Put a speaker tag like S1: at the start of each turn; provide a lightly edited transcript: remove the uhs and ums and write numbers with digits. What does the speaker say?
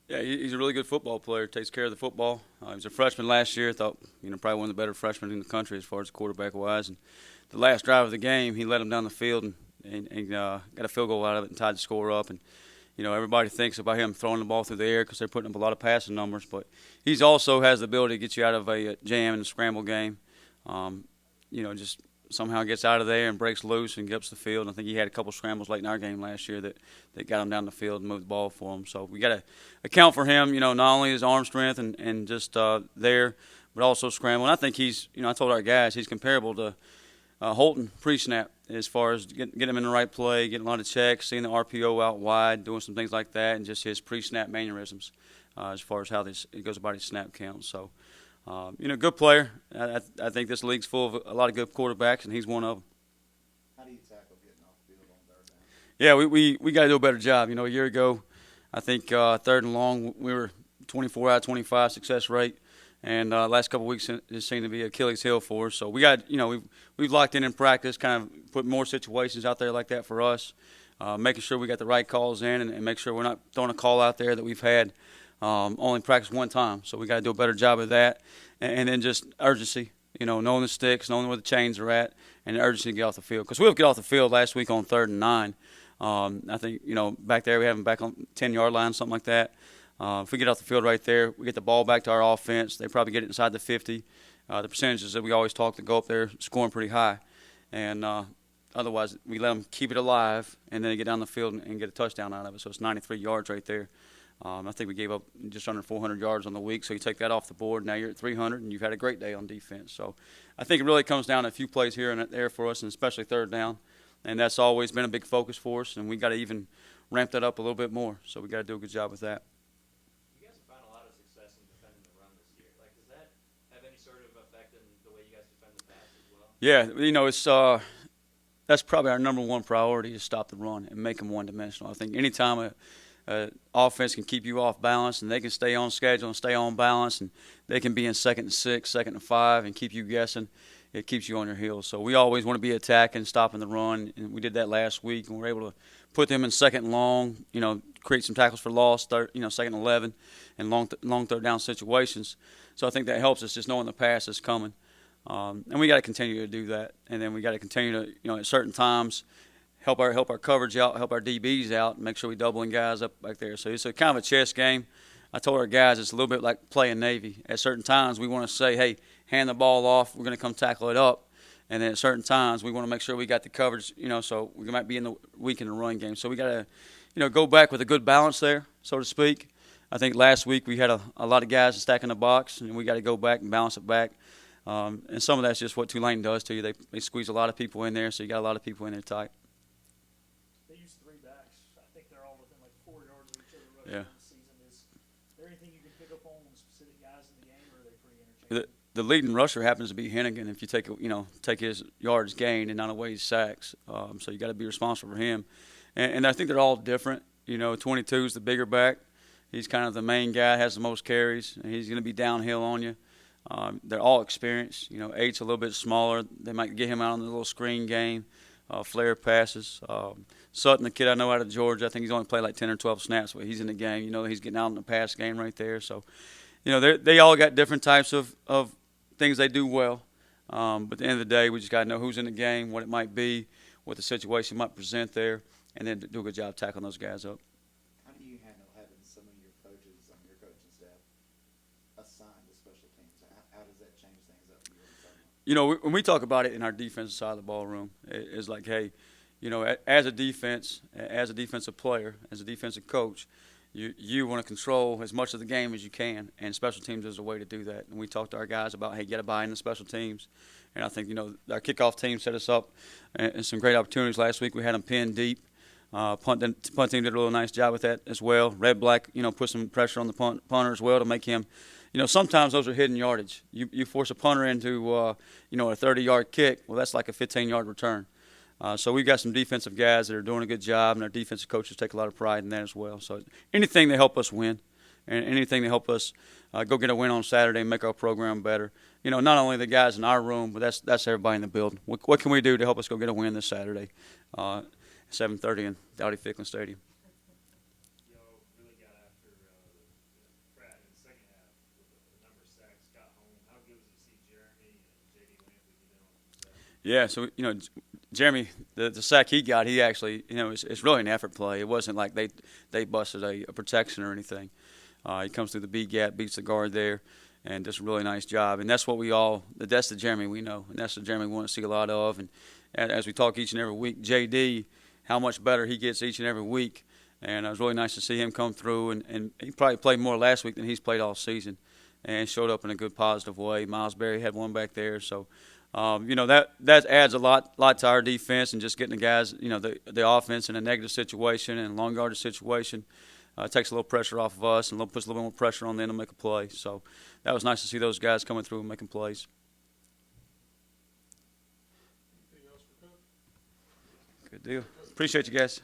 S1: Yeah, he's a really good football player. Takes care of the football. He was a freshman last year. Thought probably one of the better freshmen in the country as far as quarterback wise. And the last drive of the game, he led them down the field and got a field goal out of it and tied the score up. And everybody thinks about him throwing the ball through the air because they're putting up a lot of passing numbers. But he's also has the ability to get you out of a jam in a scramble game. Just somehow gets out of there and breaks loose and gets the field. I think he had a couple scrambles late in our game last year that got him down the field and moved the ball for him. So we got to account for him, not only his arm strength and just there, but also scrambling. I think he's, I told our guys, he's comparable to Holton pre-snap as far as getting him in the right play, getting a lot of checks, seeing the RPO out wide, doing some things like that, and just his pre-snap mannerisms as far as how it goes about his snap count. So, good player. I think this league's full of a lot of good quarterbacks, and he's one of them.
S2: How do you tackle getting off the field on third down?
S1: Yeah, we got to do a better job. A year ago, I think third and long, we were 24 out of 25 success rate. And last couple of weeks it seemed to be Achilles' heel for us. So we got, we've locked in practice, kind of put more situations out there like that for us, making sure we got the right calls in and make sure we're not throwing a call out there that we've had only practiced one time. So we got to do a better job of that. And then just urgency, knowing the sticks, knowing where the chains are at, and the urgency to get off the field. Because we'll get off the field last week on 3rd and 9. I think, back there we have them back on 10-yard line, something like that. If we get off the field right there, we get the ball back to our offense. They probably get it inside the 50. The percentages that we always talk to go up there scoring pretty high. And otherwise, we let them keep it alive, and then they get down the field and get a touchdown out of it. So it's 93 yards right there. I think we gave up just under 400 yards on the week. So you take that off the board, now you're at 300, and you've had a great day on defense. So I think it really comes down to a few plays here and there for us, and especially third down. And that's always been a big focus for us, and we got to even ramp that up a little bit more. So we got to do a good job with that. Yeah, it's that's probably our number one priority is stop the run and make them one-dimensional. I think anytime a offense can keep you off balance and they can stay on schedule and stay on balance and they can be in 2nd and 6, 2nd and 5 and keep you guessing, it keeps you on your heels. So we always want to be attacking, stopping the run, and we did that last week, and we were able to put them in 2nd and long, create some tackles for loss, 2nd and 11, and long third down situations. So I think that helps us just knowing the pass is coming. And we got to continue to do that, and then we got to continue to, at certain times, help our coverage out, help our DBs out, and make sure we doubling guys up back there. So it's a kind of a chess game. I told our guys it's a little bit like playing Navy. At certain times, we want to say, hey, hand the ball off, we're going to come tackle it up, and then at certain times, we want to make sure we got the coverage, so we might be weak in the run game. So we got to, go back with a good balance there, so to speak. I think last week we had a lot of guys stacking the box, and we got to go back and balance it back. And some of that's just what Tulane does to you. They squeeze a lot of people in there, so you got a lot of people in there tight.
S3: They use 3 backs. I think they're all within like 4 yards of each other rushing this season. Is there anything you can pick up on specific guys in the game, or are they pretty interchangeable?
S1: The leading rusher happens to be Hennigan. If you take his yards gained and not away his sacks, so you got to be responsible for him. And I think they're all different. 22 is the bigger back. He's kind of the main guy, has the most carries, and he's going to be downhill on you. They're all experienced. 8's a little bit smaller. They might get him out on the little screen game, flare passes. Sutton, the kid I know out of Georgia, I think he's only played like 10 or 12 snaps, but he's in the game. He's getting out in the pass game right there. So, they all got different types of things they do well. But at the end of the day, we just got to know who's in the game, what it might be, what the situation might present there, and then do a good job tackling those guys up.
S2: How do you handle having some of your coaches on your coaching staff assigned to special teams? How does that change things up for you?
S1: When we talk about it in our defensive side of the ballroom, it's like, hey, as a defense, as a defensive player, as a defensive coach, you want to control as much of the game as you can, and special teams is a way to do that. And we talked to our guys about, hey, you got to buy into special teams. And I think, our kickoff team set us up and some great opportunities last week. We had them pinned deep. Punt team did a really nice job with that as well. Red Black, put some pressure on the punter as well to make him. Sometimes those are hidden yardage. You force a punter into a 30-yard kick. Well, that's like a 15-yard return. So we've got some defensive guys that are doing a good job, and our defensive coaches take a lot of pride in that as well. So anything to help us win, and anything to help us go get a win on Saturday and make our program better. Not only the guys in our room, but that's everybody in the building. What can we do to help us go get a win this Saturday? 7:30 in Dowdy-Ficklin Stadium.
S3: Y'all really got after the
S1: Yeah, so Jeremy, the sack he got, he actually, it's really an effort play. It wasn't like they busted a protection or anything. He comes through the B gap, beats the guard there, and does a really nice job. And that's what that's the Jeremy we know, and that's the Jeremy we want to see a lot of. And as we talk each and every week, JD, how much better he gets each and every week. And it was really nice to see him come through, and he probably played more last week than he's played all season, and showed up in a good positive way. Miles Berry had one back there, so. That adds a lot to our defense, and just getting the guys, the offense in a negative situation and long guarded situation takes a little pressure off of us and puts a little bit more pressure on them to make a play. So that was nice to see those guys coming through and making plays.
S4: Anything else for Coach?
S1: Good deal. Appreciate you guys.